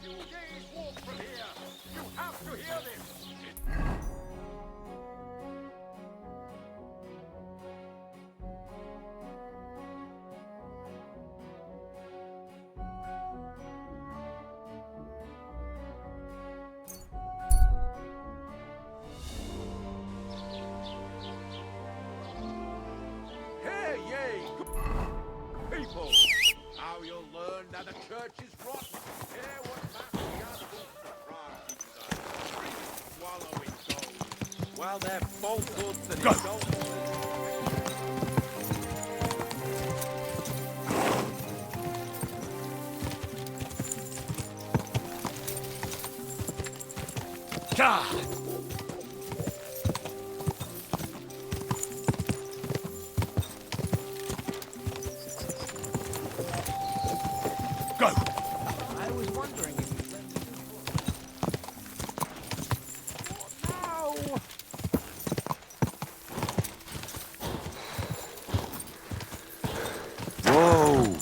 few days' walk from here. You have to hear this. Hey, yay! People! Now you'll learn that the church is rotten. Hear what swallowing souls. While they're falsehoods and insults. God! Go! I was wondering if you said now. Whoa!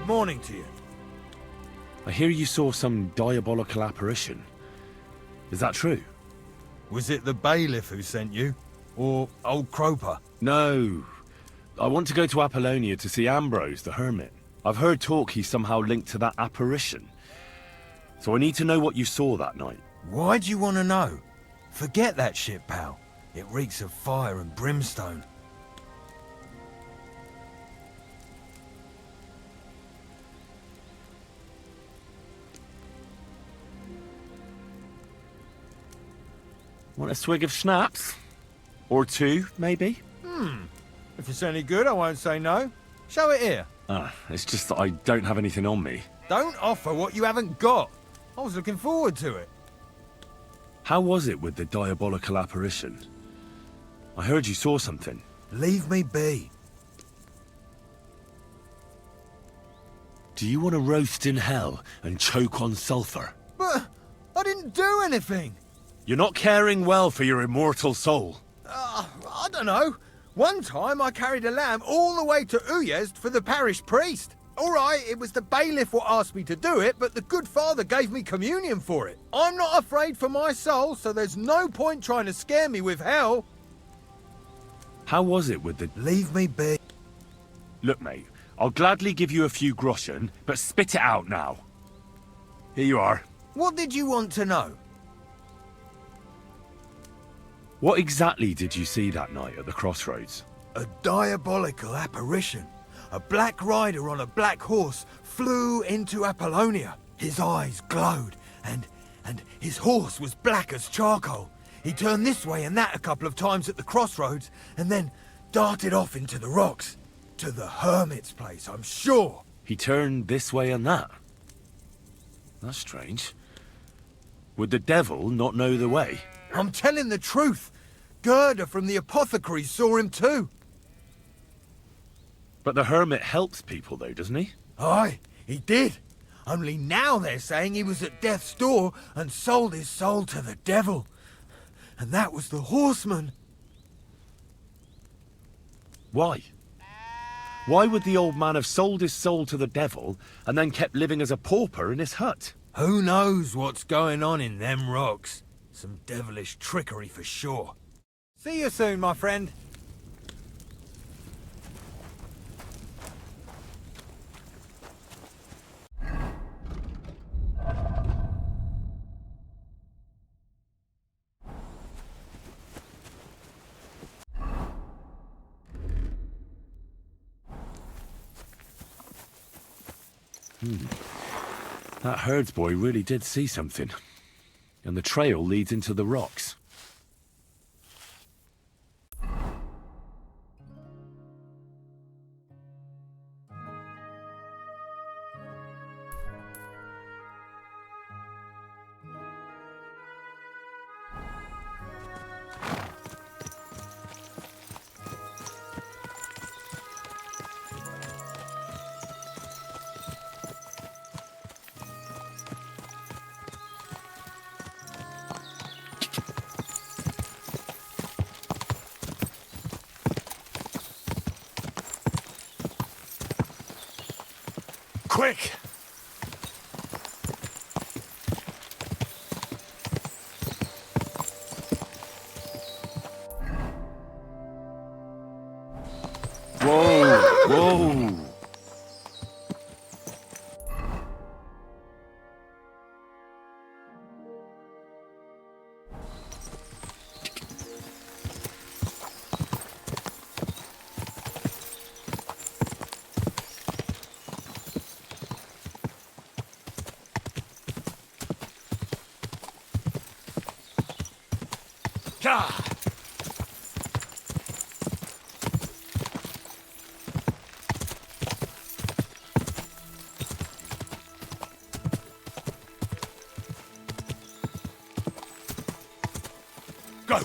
Morning to you. I hear you saw some diabolical apparition. Is that true? Was it the bailiff who sent you? Or old Croper? No. I want to go to Apollonia to see Ambrose, the hermit. I've heard talk he's somehow linked to that apparition. So I need to know what you saw that night. Why do you want to know? Forget that shit, pal. It reeks of fire and brimstone. Want a swig of schnapps? Or two, maybe? If it's any good, I won't say no. Show it here. It's just that I don't have anything on me. Don't offer what you haven't got. I was looking forward to it. How was it with the diabolical apparition? I heard you saw something. Leave me be. Do you want to roast in hell and choke on sulphur? But I didn't do anything. You're not caring well for your immortal soul. I don't know. One time I carried a lamb all the way to Uyezd for the parish priest. All right, it was the bailiff what asked me to do it, but the good father gave me communion for it. I'm not afraid for my soul, so there's no point trying to scare me with hell. How was it with the... Leave me be. Look, mate, I'll gladly give you a few groschen, but spit it out now. Here you are. What did you want to know? What exactly did you see that night at the crossroads? A diabolical apparition. A black rider on a black horse flew into Apollonia. His eyes glowed, and his horse was black as charcoal. He turned this way and that a couple of times at the crossroads, and then darted off into the rocks. To the hermit's place, I'm sure. He turned this way and that? That's strange. Would the devil not know the way? I'm telling the truth. Gerda from the apothecary saw him too. But the hermit helps people though, doesn't he? Aye, he did. Only now they're saying he was at death's door and sold his soul to the devil. And that was the horseman. Why? Why would the old man have sold his soul to the devil and then kept living as a pauper in his hut? Who knows what's going on in them rocks? Some devilish trickery for sure. See you soon, my friend. That herds boy really did see something. And the trail leads into the rocks. Quick! Whoa! Whoa! Gah! Go!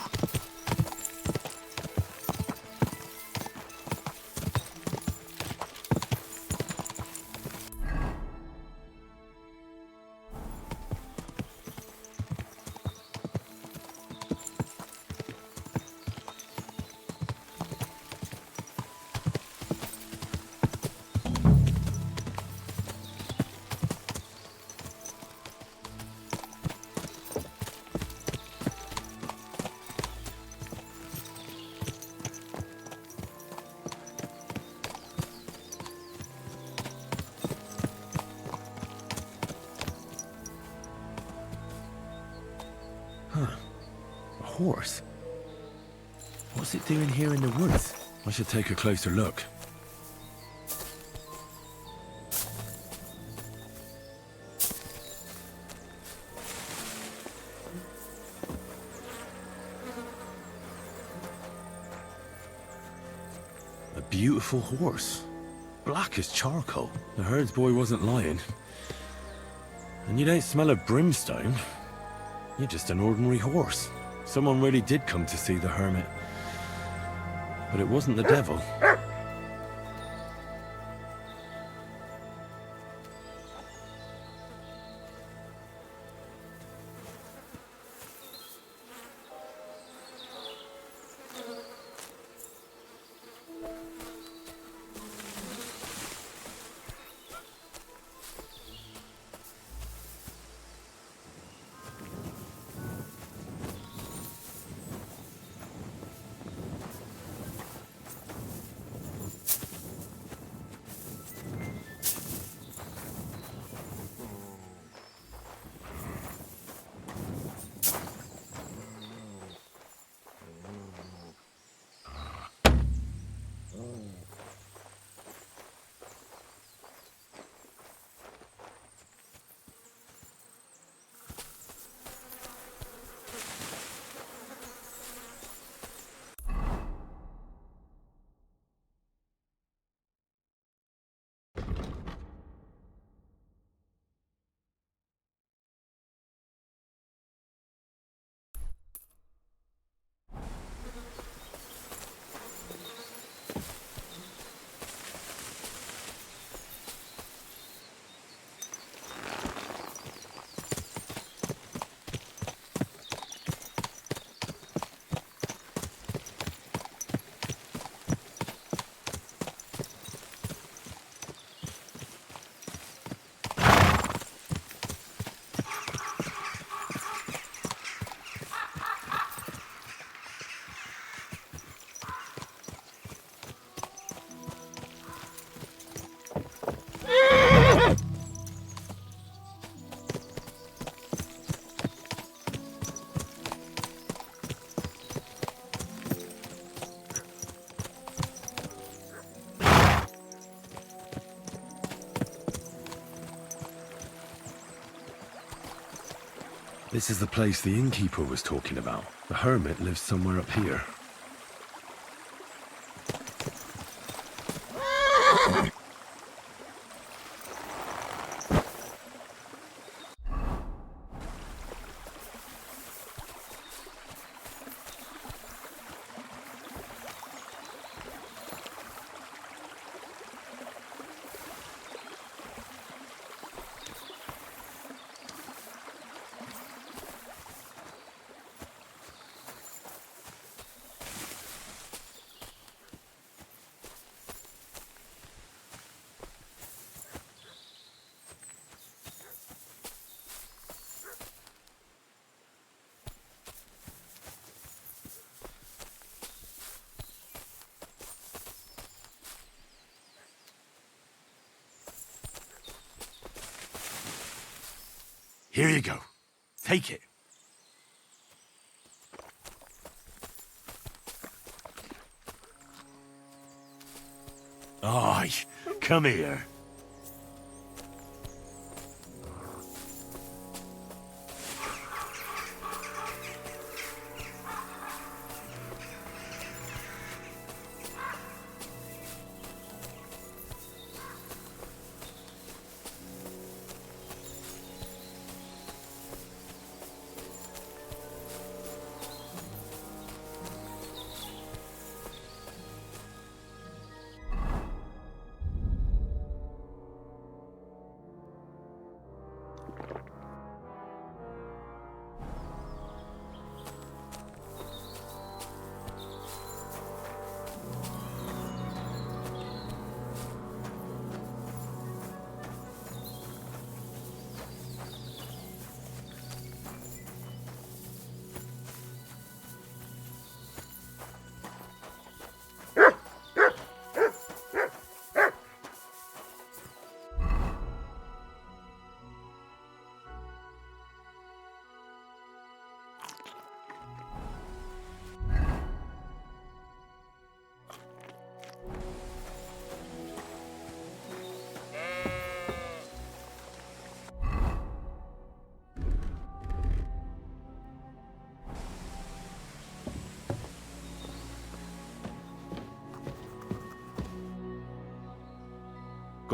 A horse? What's it doing here in the woods? I should take a closer look. A beautiful horse. Black as charcoal. The herds boy wasn't lying. And you don't smell of brimstone. You're just an ordinary horse. Someone really did come to see the hermit. But it wasn't the devil. This is the place the innkeeper was talking about. The hermit lives somewhere up here. Here you go. Take it. Aye, come here.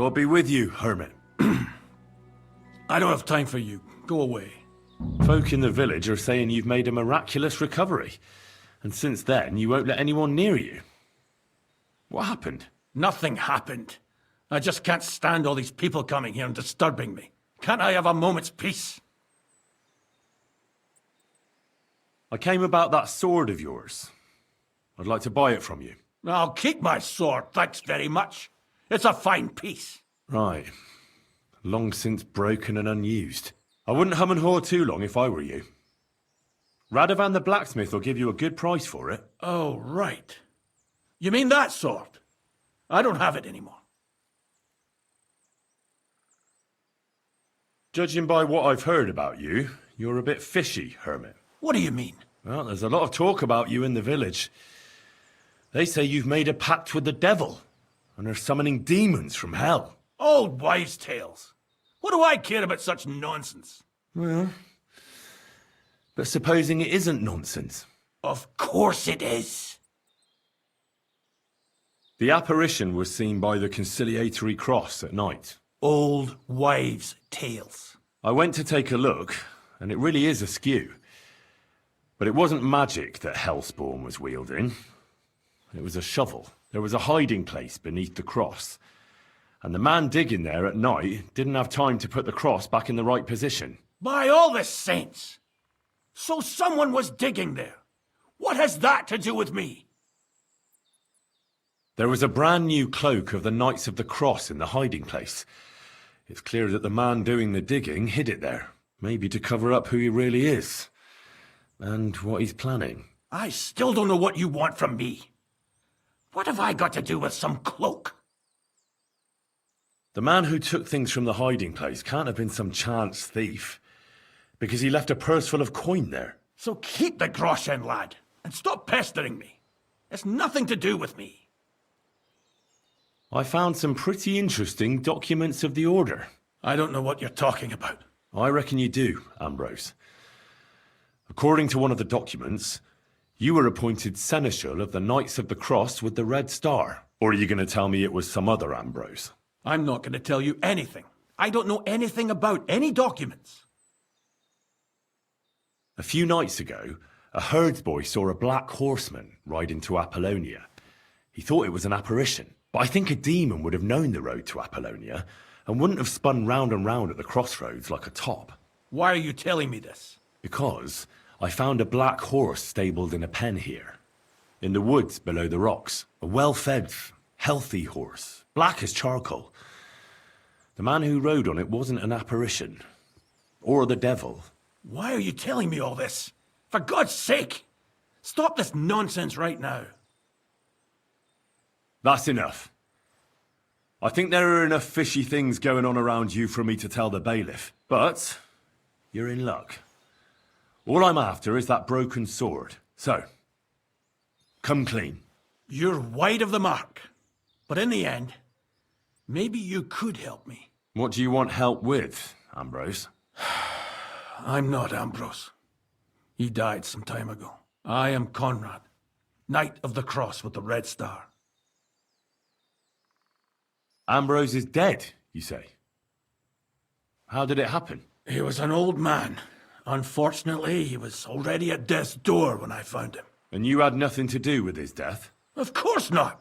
God be with you, hermit. I don't have time for you. Go away. Folk in the village are saying you've made a miraculous recovery. And since then, you won't let anyone near you. What happened? Nothing happened. I just can't stand all these people coming here and disturbing me. Can't I have a moment's peace? I came about that sword of yours. I'd like to buy it from you. I'll keep my sword, thanks very much. It's a fine piece. Right. Long since broken and unused. I wouldn't hum and haw too long if I were you. Radovan the blacksmith will give you a good price for it. Oh, right. You mean that sword? I don't have it anymore. Judging by what I've heard about you, you're a bit fishy, hermit. What do you mean? Well, there's a lot of talk about you in the village. They say you've made a pact with the devil, and are summoning demons from hell. Old wives' tales. What do I care about such nonsense? Well, but supposing it isn't nonsense. Of course it is. The apparition was seen by the conciliatory cross at night. Old wives' tales. I went to take a look, and it really is askew. But it wasn't magic that Hellspawn was wielding. It was a shovel. There was a hiding place beneath the cross. And the man digging there at night didn't have time to put the cross back in the right position. By all the saints! So someone was digging there. What has that to do with me? There was a brand new cloak of the Knights of the Cross in the hiding place. It's clear that the man doing the digging hid it there. Maybe to cover up who he really is. And what he's planning. I still don't know what you want from me. What have I got to do with some cloak? The man who took things from the hiding place can't have been some chance thief. Because he left a purse full of coin there. So keep the groschen, lad. And stop pestering me. It's nothing to do with me. I found some pretty interesting documents of the Order. I don't know what you're talking about. I reckon you do, Ambrose. According to one of the documents, you were appointed Seneschal of the Knights of the Cross with the Red Star. Or are you going to tell me it was some other Ambrose? I'm not going to tell you anything. I don't know anything about any documents. A few nights ago, a herdsboy saw a black horseman ride into Apollonia. He thought it was an apparition, but I think a demon would have known the road to Apollonia and wouldn't have spun round and round at the crossroads like a top. Why are you telling me this? Because I found a black horse stabled in a pen here. In the woods below the rocks. A well-fed, healthy horse. Black as charcoal. The man who rode on it wasn't an apparition. Or the devil. Why are you telling me all this? For God's sake! Stop this nonsense right now. That's enough. I think there are enough fishy things going on around you for me to tell the bailiff. But you're in luck. All I'm after is that broken sword. So, come clean. You're wide of the mark. But in the end, maybe you could help me. What do you want help with, Ambrose? I'm not Ambrose. He died some time ago. I am Conrad, Knight of the Cross with the Red Star. Ambrose is dead, you say? How did it happen? He was an old man. Unfortunately, he was already at death's door when I found him. And you had nothing to do with his death? Of course not.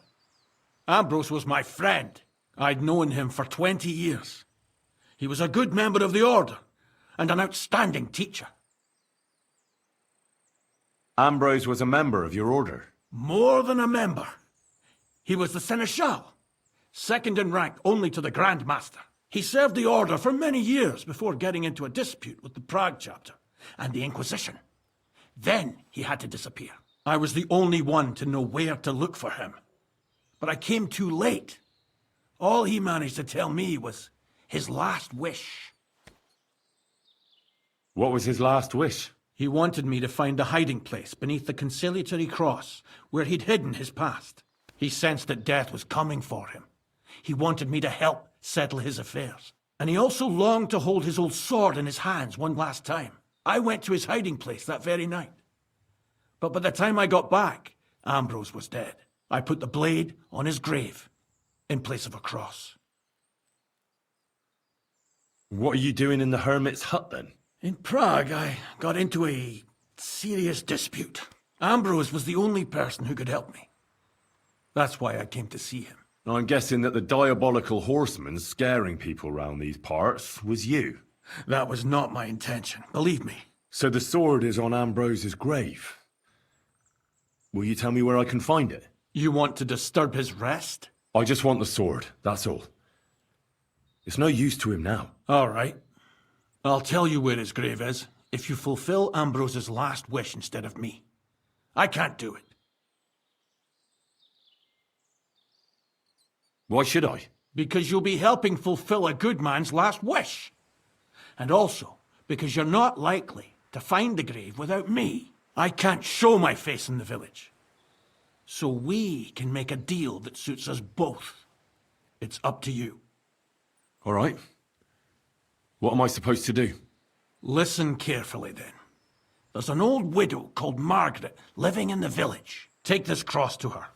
Ambrose was my friend. I'd known him for 20 years. He was a good member of the Order and an outstanding teacher. Ambrose was a member of your order? More than a member. He was the Seneschal, second in rank only to the Grand Master. He served the Order for many years before getting into a dispute with the Prague chapter and the Inquisition. Then he had to disappear. I was the only one to know where to look for him. But I came too late. All he managed to tell me was his last wish. What was his last wish? He wanted me to find a hiding place beneath the conciliatory cross where he'd hidden his past. He sensed that death was coming for him. He wanted me to help settle his affairs. And he also longed to hold his old sword in his hands one last time. I went to his hiding place that very night. But by the time I got back, Ambrose was dead. I put the blade on his grave in place of a cross. What are you doing in the hermit's hut then? In Prague, I got into a serious dispute. Ambrose was the only person who could help me. That's why I came to see him. I'm guessing that the diabolical horseman scaring people round these parts was you. That was not my intention, believe me. So the sword is on Ambrose's grave. Will you tell me where I can find it? You want to disturb his rest? I just want the sword, that's all. It's no use to him now. All right. I'll tell you where his grave is if you fulfill Ambrose's last wish instead of me. I can't do it. Why should I? Because you'll be helping fulfill a good man's last wish. And also, because you're not likely to find the grave without me. I can't show my face in the village. So we can make a deal that suits us both. It's up to you. All right. What am I supposed to do? Listen carefully then. There's an old widow called Margaret living in the village. Take this cross to her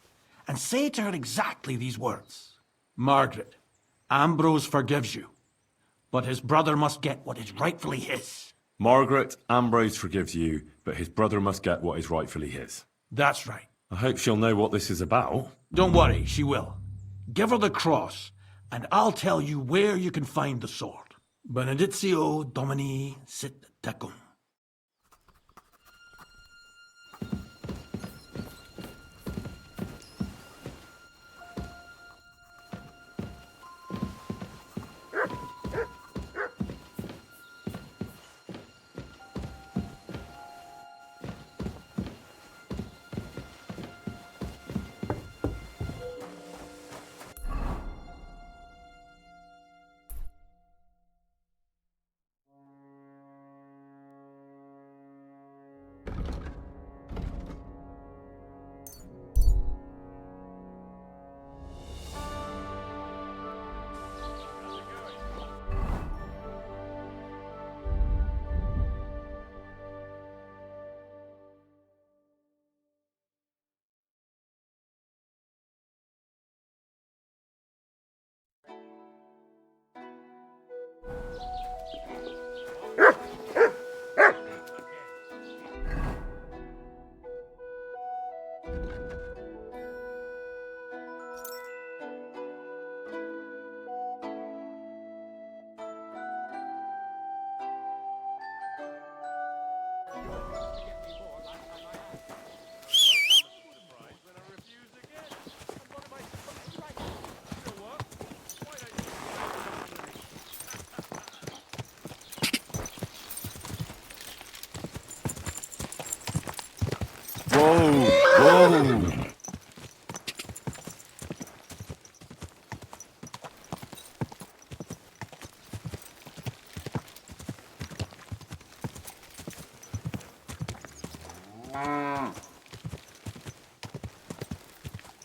and say to her exactly these words. Margaret, Ambrose forgives you, but his brother must get what is rightfully his. Margaret, Ambrose forgives you, but his brother must get what is rightfully his. That's right. I hope she'll know what this is about. Don't worry, she will. Give her the cross, and I'll tell you where you can find the sword. Benedictio Domini sit tecum.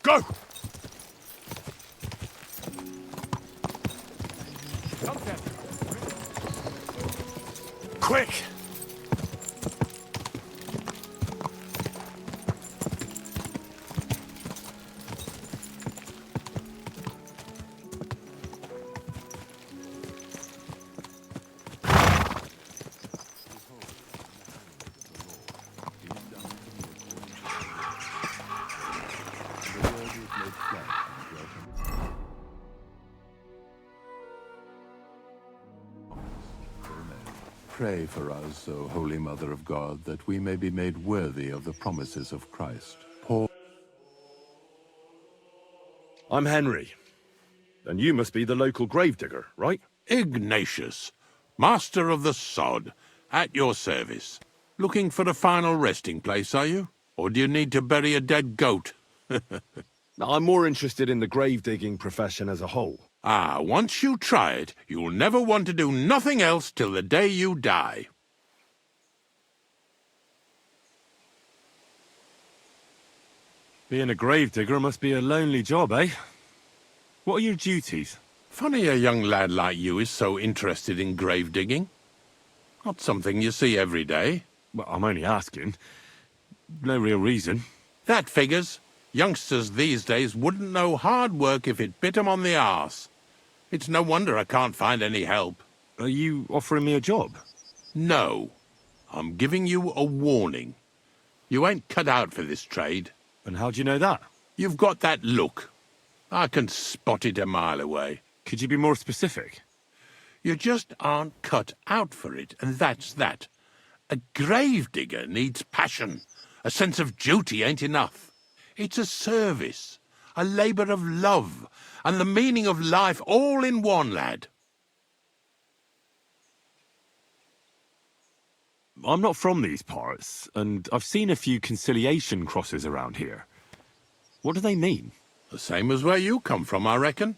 Go! Quick! Pray for us, O Holy Mother of God, that we may be made worthy of the promises of Christ. Paul. I'm Henry. And you must be the local gravedigger, right? Ignatius, master of the sod, at your service. Looking for a final resting place, are you? Or do you need to bury a dead goat? I'm more interested in the grave-digging profession as a whole. Ah, once you try it, you'll never want to do nothing else till the day you die. Being a gravedigger must be a lonely job, eh? What are your duties? Funny a young lad like you is so interested in grave digging. Not something you see every day. Well, I'm only asking. No real reason. That figures. Youngsters these days wouldn't know hard work if it bit 'em on the arse. It's no wonder I can't find any help. Are you offering me a job? No. I'm giving you a warning. You ain't cut out for this trade. And how do you know that? You've got that look. I can spot it a mile away. Could you be more specific? You just aren't cut out for it, and that's that. A gravedigger needs passion. A sense of duty ain't enough. It's a service, a labour of love, and the meaning of life all in one, lad. I'm not from these parts, and I've seen a few conciliation crosses around here. What do they mean? The same as where you come from, I reckon.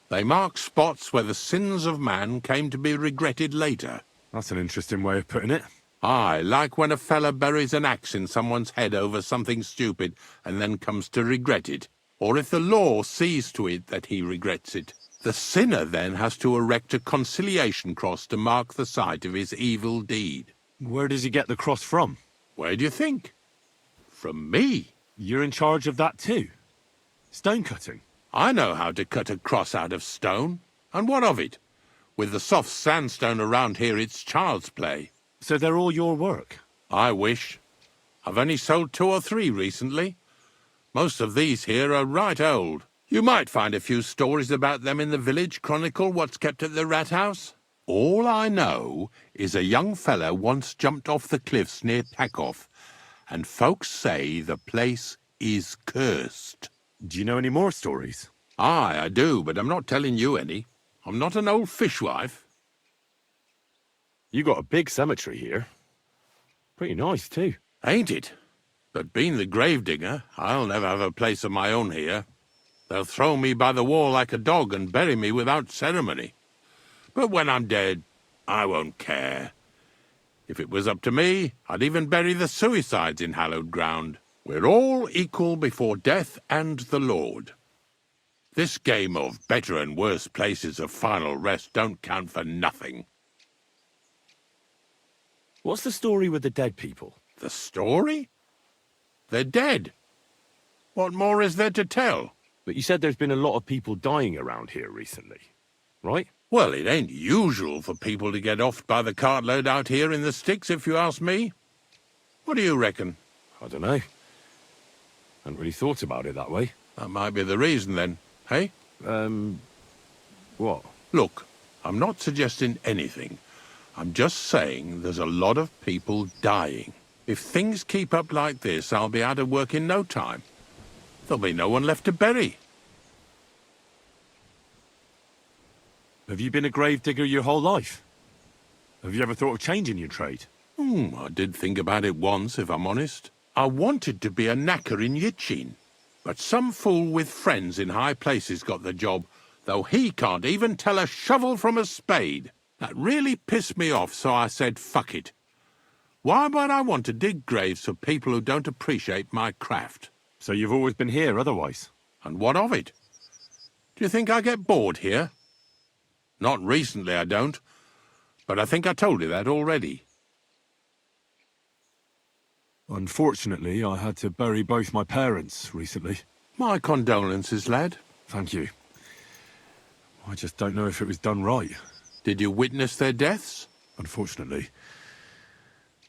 They mark spots where the sins of man came to be regretted later. That's an interesting way of putting it. Aye, like when a fella buries an axe in someone's head over something stupid and then comes to regret it. Or if the law sees to it that he regrets it. The sinner then has to erect a conciliation cross to mark the site of his evil deed. Where does he get the cross from? Where do you think? From me. You're in charge of that too? Stone cutting? I know how to cut a cross out of stone. And what of it? With the soft sandstone around here, it's child's play. So they're all your work? I wish. I've only sold 2 or 3 recently. Most of these here are right old. You might find a few stories about them in the village chronicle what's kept at the rat house. All I know is a young fella once jumped off the cliffs near Takoff, and folks say the place is cursed. Do you know any more stories? Aye, I do, but I'm not telling you any. I'm not an old fishwife. You got a big cemetery here. Pretty nice too. Ain't it? But being the gravedigger, I'll never have a place of my own here. They'll throw me by the wall like a dog and bury me without ceremony. But when I'm dead, I won't care. If it was up to me, I'd even bury the suicides in hallowed ground. We're all equal before death and the Lord. This game of better and worse places of final rest don't count for nothing. What's the story with the dead people? The story? They're dead. What more is there to tell? But you said there's been a lot of people dying around here recently, right? Well, it ain't usual for people to get offed by the cartload out here in the sticks, if you ask me. What do you reckon? I don't know. Hadn't really thought about it that way. That might be the reason, then, hey? What? Look, I'm not suggesting anything. I'm just saying there's a lot of people dying. If things keep up like this, I'll be out of work in no time. There'll be no one left to bury. Have you been a gravedigger your whole life? Have you ever thought of changing your trade? I did think about it once, if I'm honest. I wanted to be a knacker in Yitchin, but some fool with friends in high places got the job, though he can't even tell a shovel from a spade. That really pissed me off, so I said, fuck it. Why would I want to dig graves for people who don't appreciate my craft? So you've always been here otherwise? And what of it? Do you think I get bored here? Not recently, I don't. But I think I told you that already. Unfortunately, I had to bury both my parents recently. My condolences, lad. Thank you. I just don't know if it was done right. Did you witness their deaths? Unfortunately.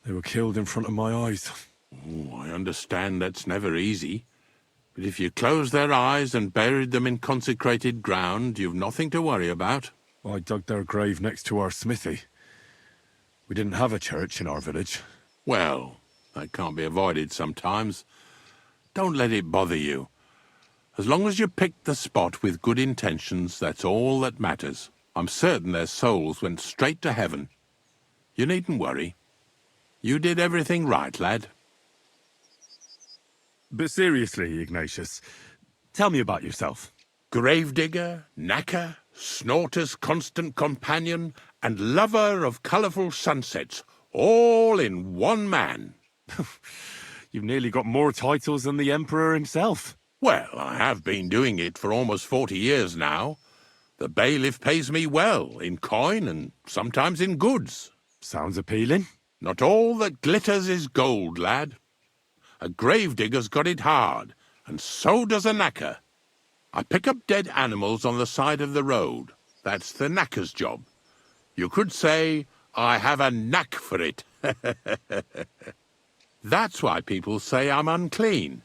They were killed in front of my eyes. Oh, I understand that's never easy. But if you closed their eyes and buried them in consecrated ground, you've nothing to worry about. I dug their grave next to our smithy. We didn't have a church in our village. Well, that can't be avoided sometimes. Don't let it bother you. As long as you picked the spot with good intentions, that's all that matters. I'm certain their souls went straight to heaven. You needn't worry. You did everything right, lad. But seriously, Ignatius, tell me about yourself. Gravedigger, knacker, snorter's constant companion, and lover of colourful sunsets, all in one man. You've nearly got more titles than the Emperor himself. Well, I have been doing it for almost 40 years now. The bailiff pays me well, in coin and sometimes in goods. Sounds appealing. Not all that glitters is gold, lad. A gravedigger's got it hard, and so does a knacker. I pick up dead animals on the side of the road. That's the knacker's job. You could say, I have a knack for it. That's why people say I'm unclean.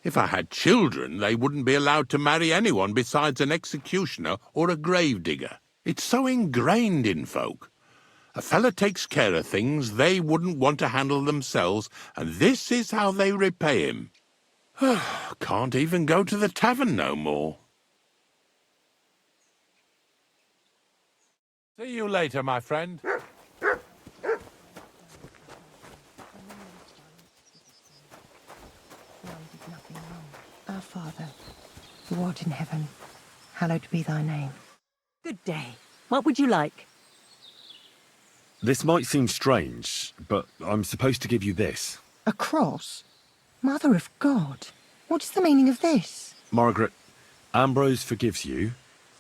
If I had children, they wouldn't be allowed to marry anyone besides an executioner or a gravedigger. It's so ingrained in folk. A fella takes care of things they wouldn't want to handle themselves, and this is how they repay him. Can't even go to the tavern no more. See you later, my friend. Our Father, who art in heaven, hallowed be thy name. Good day. What would you like? This might seem strange, but I'm supposed to give you this. A cross? Mother of God, what is the meaning of this? Margaret, Ambrose forgives you,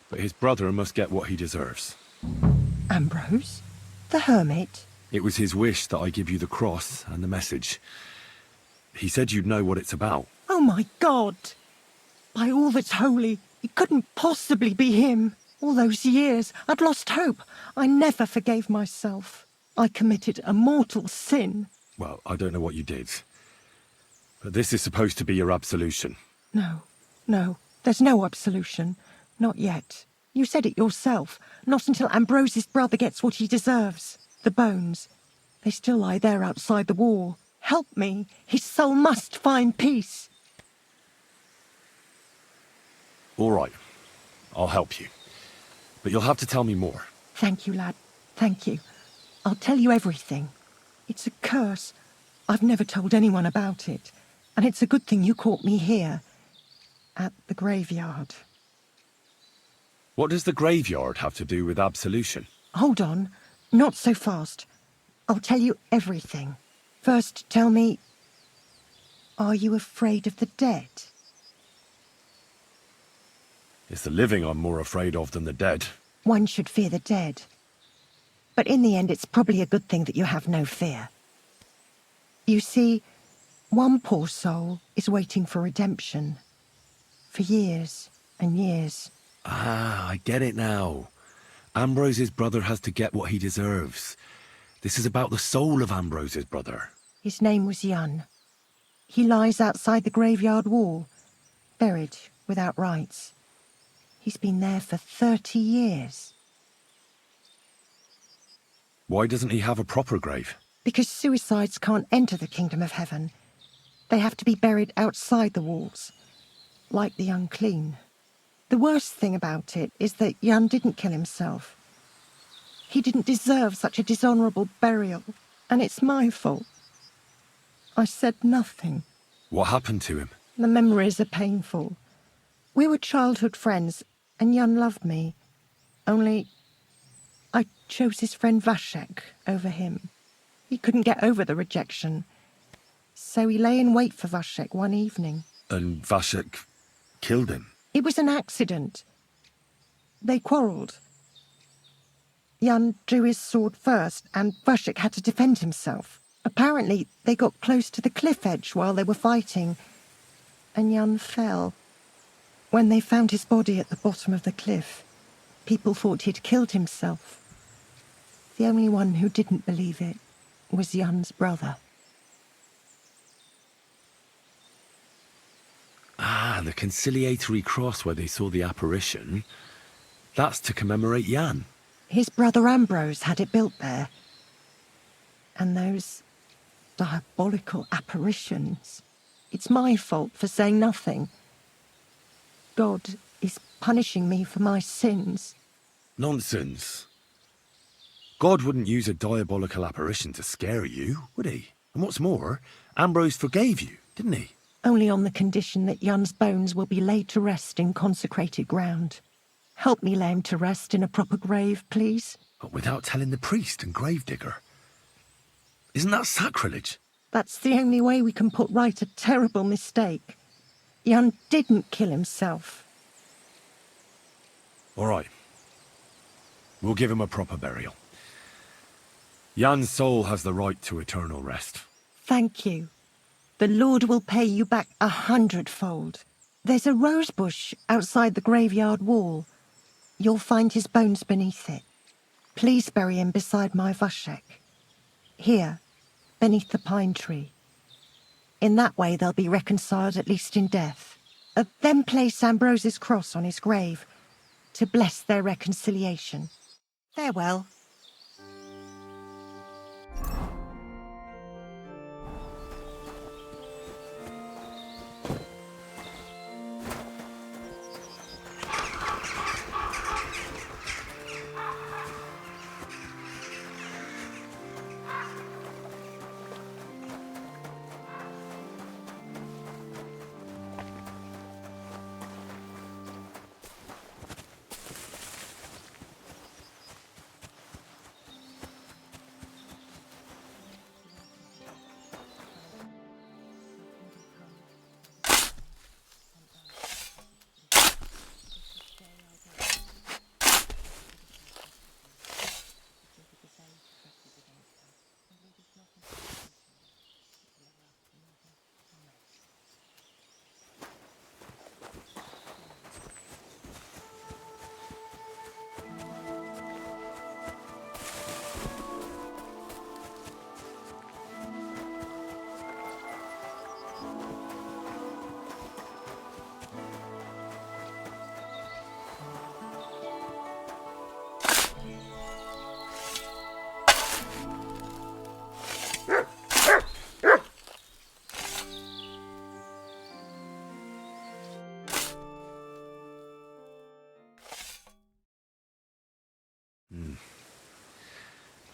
but his brother must get what he deserves. Ambrose? The hermit? It was his wish that I give you the cross and the message. He said you'd know what it's about. Oh my God! By all that's holy, it couldn't possibly be him. All those years, I'd lost hope. I never forgave myself. I committed a mortal sin. Well, I don't know what you did. But this is supposed to be your absolution. No, there's no absolution. Not yet. You said it yourself. Not until Ambrose's brother gets what he deserves. The bones. They still lie there outside the wall. Help me. His soul must find peace. All right. I'll help you. But you'll have to tell me more. Thank you, lad. Thank you. I'll tell you everything. It's a curse. I've never told anyone about it. And it's a good thing you caught me here. At the graveyard. What does the graveyard have to do with absolution? Hold on. Not so fast. I'll tell you everything. First, tell me... Are you afraid of the dead? It's the living I'm more afraid of than the dead. One should fear the dead. But in the end, it's probably a good thing that you have no fear. You see, one poor soul is waiting for redemption. For years and years. Ah, I get it now. Ambrose's brother has to get what he deserves. This is about the soul of Ambrose's brother. His name was Yun. He lies outside the graveyard wall, buried without rites. He's been there for 30 years. Why doesn't he have a proper grave? Because suicides can't enter the kingdom of heaven. They have to be buried outside the walls, like the unclean. The worst thing about it is that Yun didn't kill himself. He didn't deserve such a dishonourable burial, and it's my fault. I said nothing. What happened to him? The memories are painful. We were childhood friends, and Yun loved me. Only I chose his friend Vashek over him. He couldn't get over the rejection. So he lay in wait for Vashek one evening. And Vashek killed him. It was an accident. They quarrelled. Jan drew his sword first, and Vushik had to defend himself. Apparently, they got close to the cliff edge while they were fighting, and Jan fell. When they found his body at the bottom of the cliff, people thought he'd killed himself. The only one who didn't believe it was Jan's brother. Ah, the conciliatory cross where they saw the apparition. That's to commemorate Jan. His brother Ambrose had it built there. And those diabolical apparitions. It's my fault for saying nothing. God is punishing me for my sins. Nonsense. God wouldn't use a diabolical apparition to scare you, would he? And what's more, Ambrose forgave you, didn't he? Only on the condition that Jan's bones will be laid to rest in consecrated ground. Help me lay him to rest in a proper grave, please. But without telling the priest and gravedigger. Isn't that sacrilege? That's the only way we can put right a terrible mistake. Jan didn't kill himself. All right. We'll give him a proper burial. Jan's soul has the right to eternal rest. Thank you. The Lord will pay you back 100-fold. There's a rose bush outside the graveyard wall. You'll find his bones beneath it. Please bury him beside my Vushik. Here, beneath the pine tree. In that way they'll be reconciled, at least in death. Then place Ambrose's cross on his grave to bless their reconciliation. Farewell.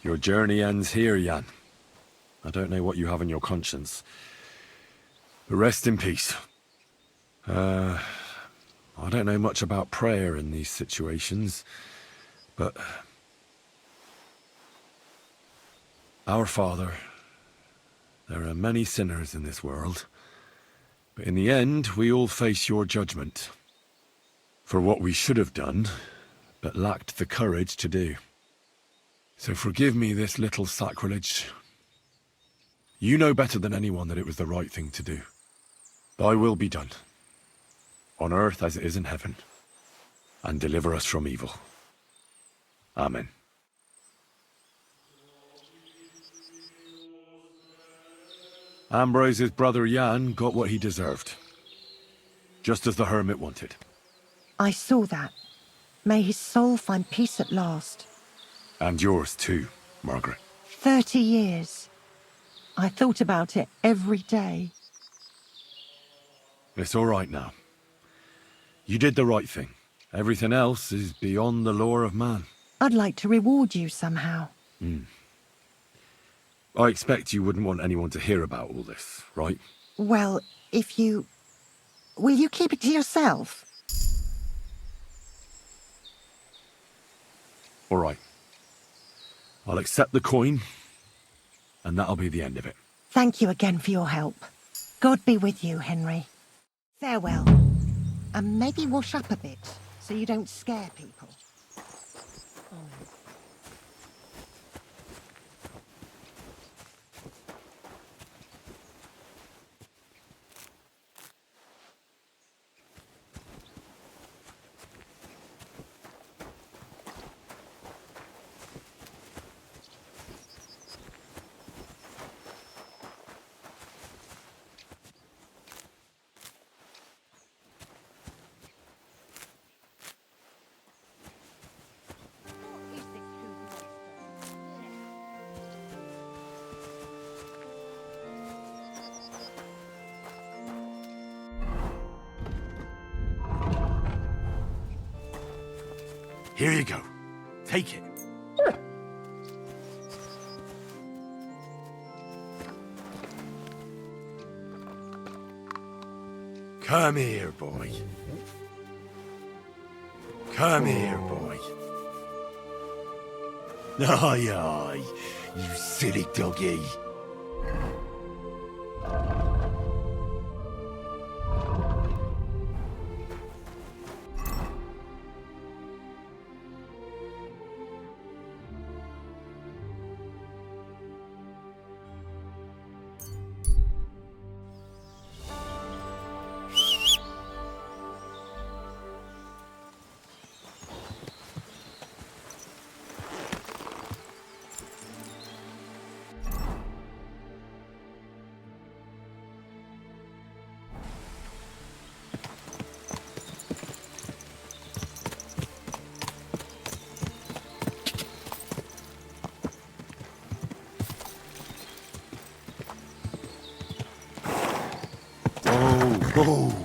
Your journey ends here, Jan. I don't know what you have on your conscience. But rest in peace. I don't know much about prayer in these situations, but... Our Father, there are many sinners in this world, but in the end, we all face your judgment for what we should have done, but lacked the courage to do. So forgive me this little sacrilege. You know better than anyone that it was the right thing to do. Thy will be done, on earth as it is in heaven, and deliver us from evil. Amen. Ambrose's brother Jan got what he deserved, just as the hermit wanted. I saw that. May his soul find peace at last. And yours too, Margaret. 30 years. I thought about it every day. It's all right now. You did the right thing. Everything else is beyond the law of man. I'd like to reward you somehow. I expect you wouldn't want anyone to hear about all this, right? Well, if you... Will you keep it to yourself? All right. I'll accept the coin, and that'll be the end of it. Thank you again for your help. God be with you, Henry. Farewell. And maybe wash up a bit, so you don't scare people. Here you go. Take it. Come here, boy. Come here, boy. Aye, aye, you silly doggy. Oh.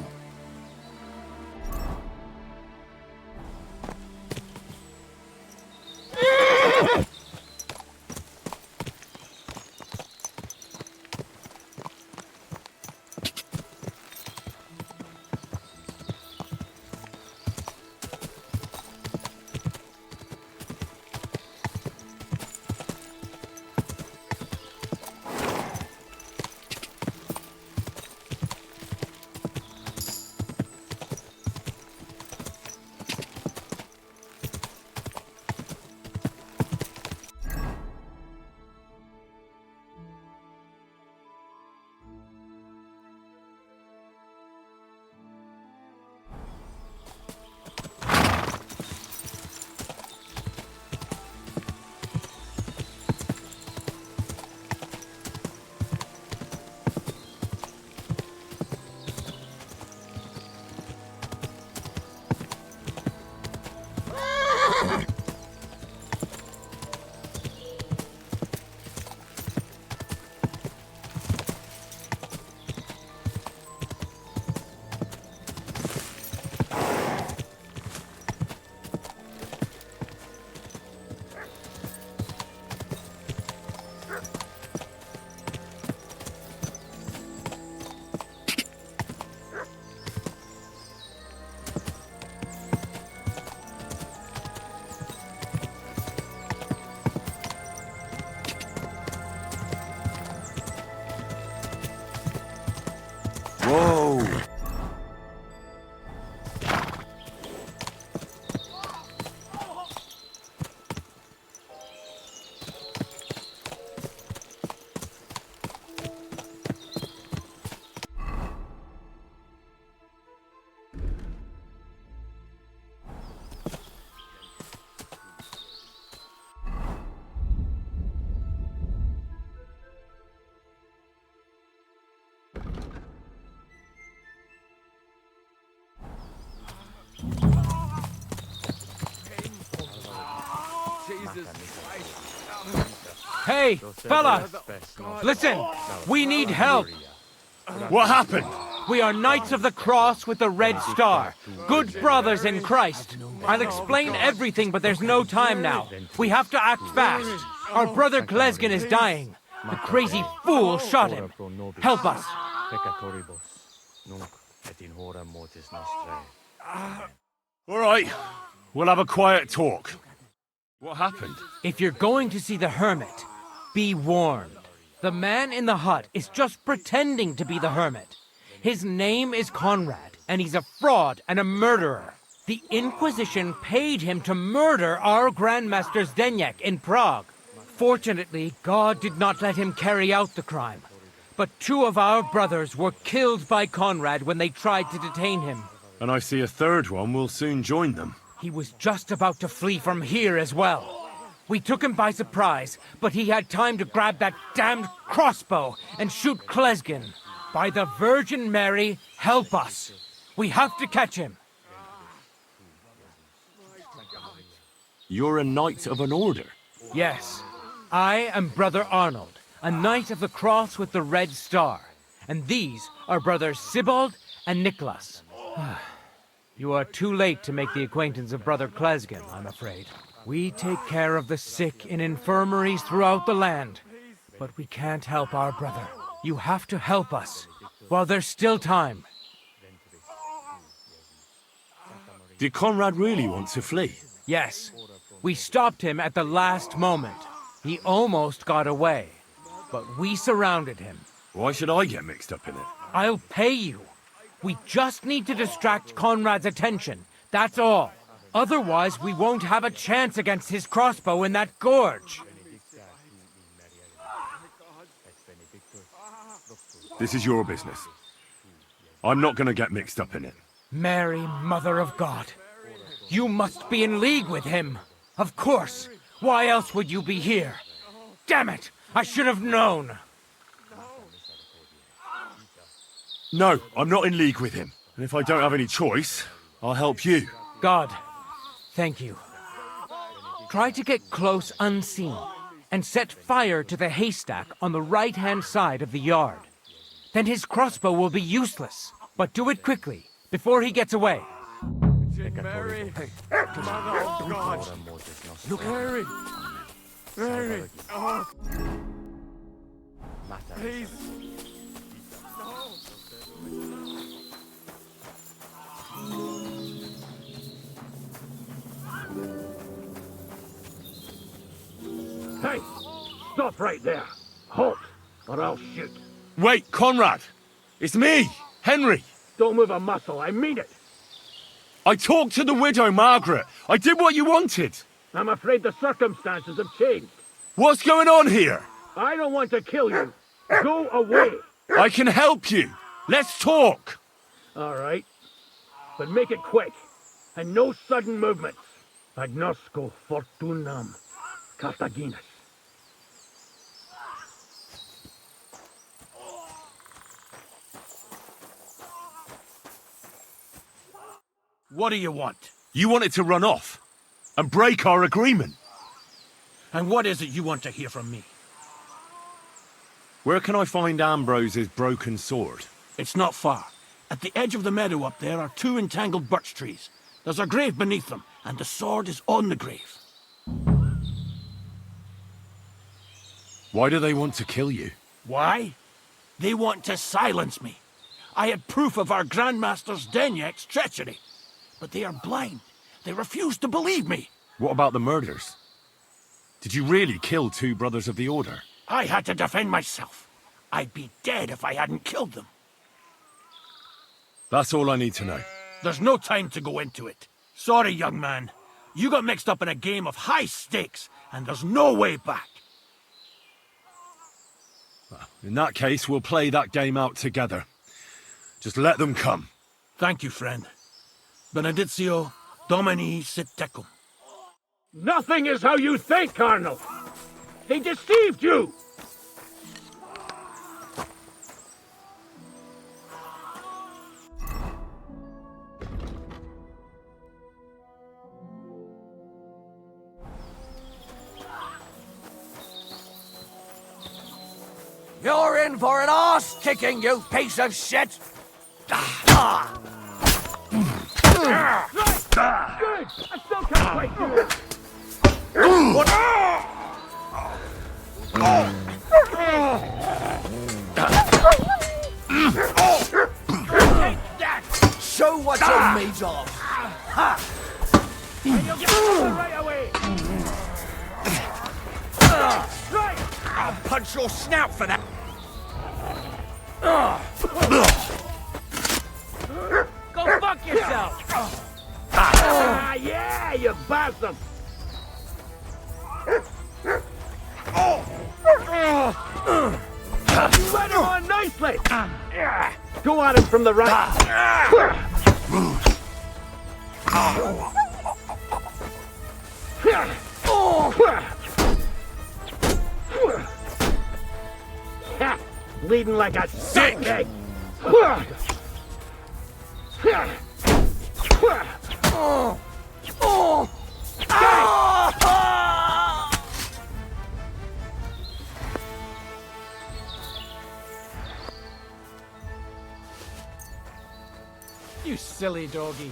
Whoa! Hey, fella! Listen! We need help! What happened? We are Knights of the Cross with the Red Star. Good brothers in Christ. I'll explain everything, but there's no time now. We have to act fast. Our brother Glesgan is dying. The crazy fool shot him. Help us. All right, we'll have a quiet talk. What happened? If you're going to see the hermit, be warned. The man in the hut is just pretending to be the hermit. His name is Conrad. and he's a fraud and a murderer. The Inquisition paid him to murder our Grandmaster Zdeněk in Prague. Fortunately, God did not let him carry out the crime. But 2 of our brothers were killed by Conrad when they tried to detain him. And I see a third one will soon join them. He was just about to flee from here as well. We took him by surprise, but he had time to grab that damned crossbow and shoot Klesgin. By the Virgin Mary, help us. We have to catch him. You're a knight of an order. Yes, I am Brother Arnold, a knight of the cross with the red star. And these are brothers Sibald and Nicholas. You are too late to make the acquaintance of Brother Klesgin, I'm afraid. We take care of the sick in infirmaries throughout the land. But we can't help our brother. You have to help us, while there's still time. Did Conrad really want to flee? Yes. We stopped him at the last moment. He almost got away. But we surrounded him. Why should I get mixed up in it? I'll pay you. We just need to distract Conrad's attention. That's all. Otherwise, we won't have a chance against his crossbow in that gorge. This is your business. I'm not gonna get mixed up in it. Mary, Mother of God. You must be in league with him. Of course. Why else would you be here? Damn it! I should have known. No, I'm not in league with him. And if I don't have any choice, I'll help you. God, thank you. Try to get close unseen and set fire to the haystack on the right-hand side of the yard. Then his crossbow will be useless. But do it quickly, before he gets away. Mary, Mother of God. Look, Mary. Mary. Oh. Please. Hey! Stop right there! Halt, or I'll shoot. Wait, Conrad! It's me, Henry! Don't move a muscle, I mean it! I talked to the widow, Margaret. I did what you wanted. I'm afraid the circumstances have changed. What's going on here? I don't want to kill you. Go away! I can help you. Let's talk. All right. But make it quick. And no sudden movements. Agnosco fortunam Cartaginus. What do you want? You wanted to run off and break our agreement. And what is it you want to hear from me? Where can I find Ambrose's broken sword? It's not far. At the edge of the meadow up there are 2 entangled birch trees. There's a grave beneath them, and the sword is on the grave. Why do they want to kill you? Why? They want to silence me. I had proof of our Grandmaster Zdeněk's treachery. But they are blind. They refuse to believe me. What about the murders? Did you really kill 2 brothers of the Order? I had to defend myself. I'd be dead if I hadn't killed them. That's all I need to know. There's no time to go into it. Sorry, young man. You got mixed up in a game of high stakes, and there's no way back. Well, in that case, we'll play that game out together. Just let them come. Thank you, friend. Benedictio Domini sit tecum. Nothing is how you think, Arnold. They deceived you! You're in for an arse-kicking, you piece of shit! Good! I still can't quite do it! Take that! Show what you're made of! You'll get right away! Right! I'll punch your snout for that! Go yourself! Ah, yeah, you bastard! You led him on nicely! Go at him from the right. Bleeding like a sick egg. You silly doggy.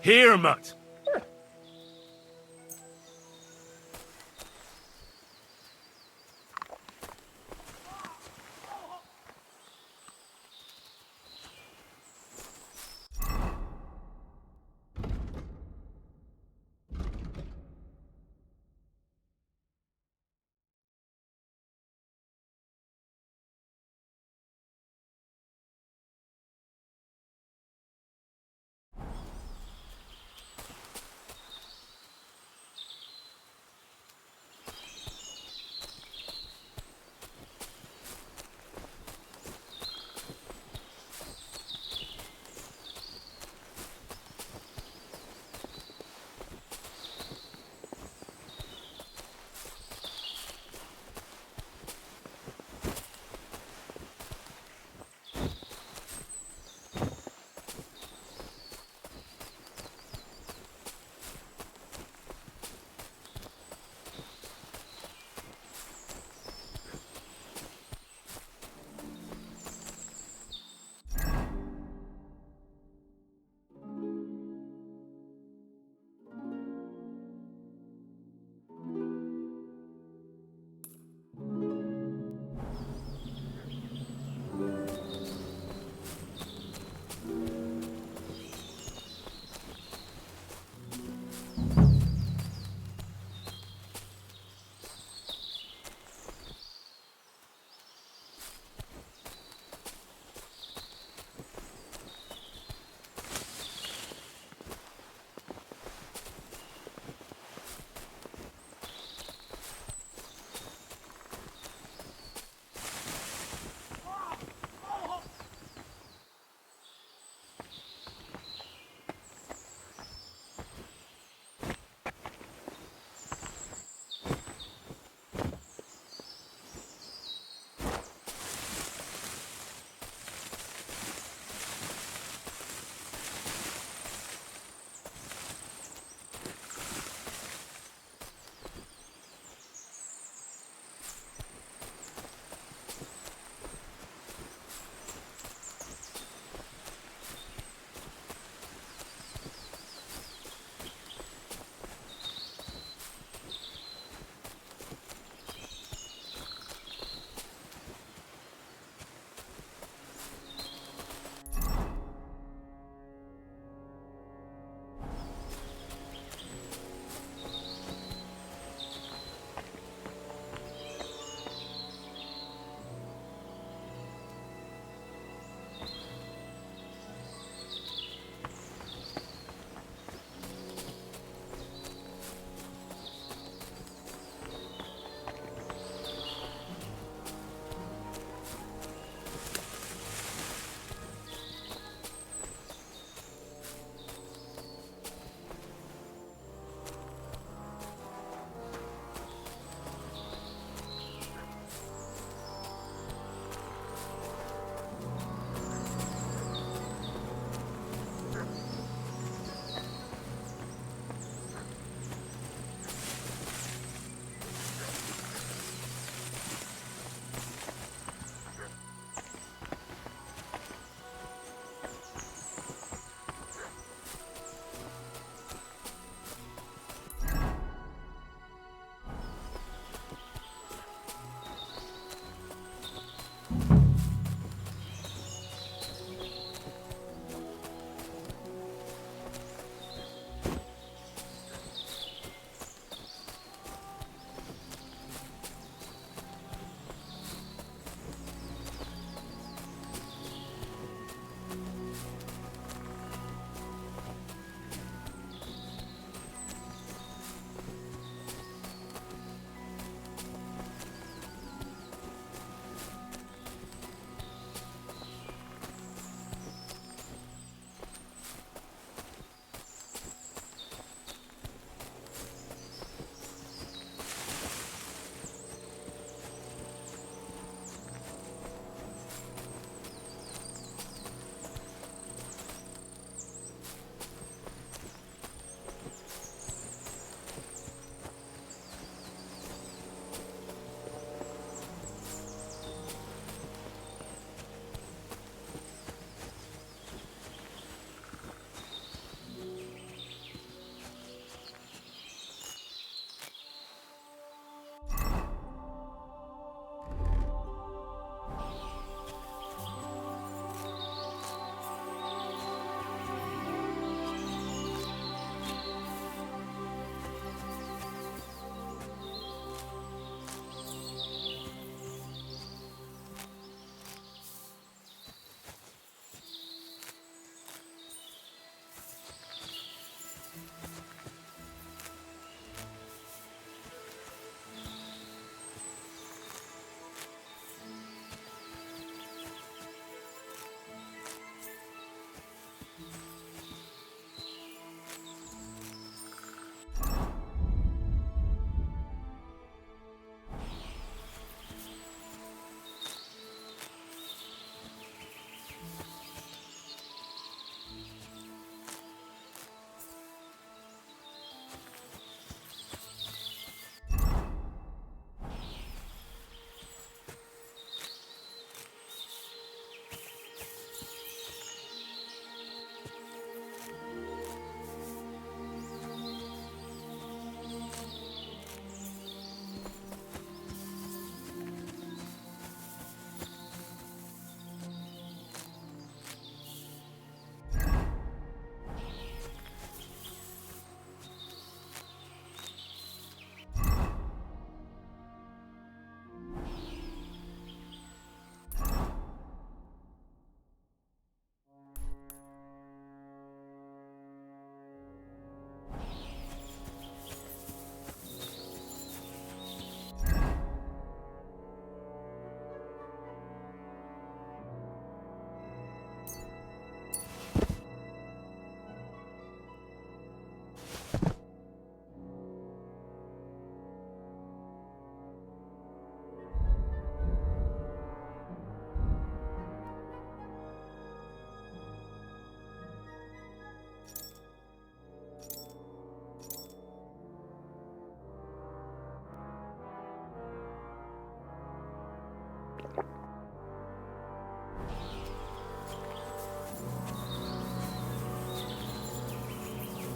Here, mutt.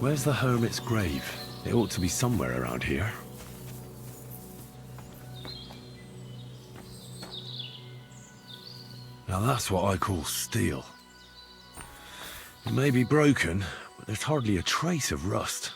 Where's the hermit's grave? It ought to be somewhere around here. Now that's what I call steel. It may be broken, but there's hardly a trace of rust.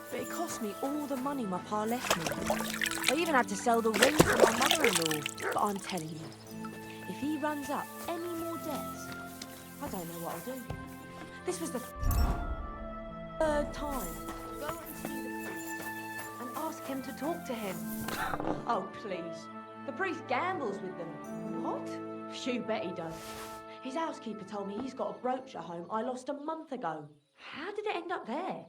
But it cost me all the money my pa left me. I even had to sell the ring to my mother-in-law. But I'm telling you, if he runs up any more debts, I don't know what I'll do. This was the third time. Go and see the priest and ask him to talk to him. Oh, please. The priest gambles with them. What? You bet he does. His housekeeper told me he's got a brooch at home I lost a month ago. How did it end up there?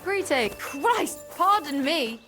Greeting! Christ, pardon me!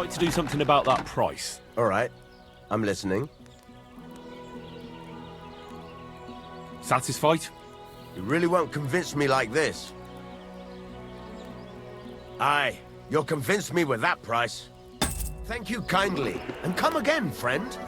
like to do something about that price. All right. I'm listening. Satisfied? You really won't convince me like this. Aye, you'll convince me with that price. Thank you kindly, and come again, friend.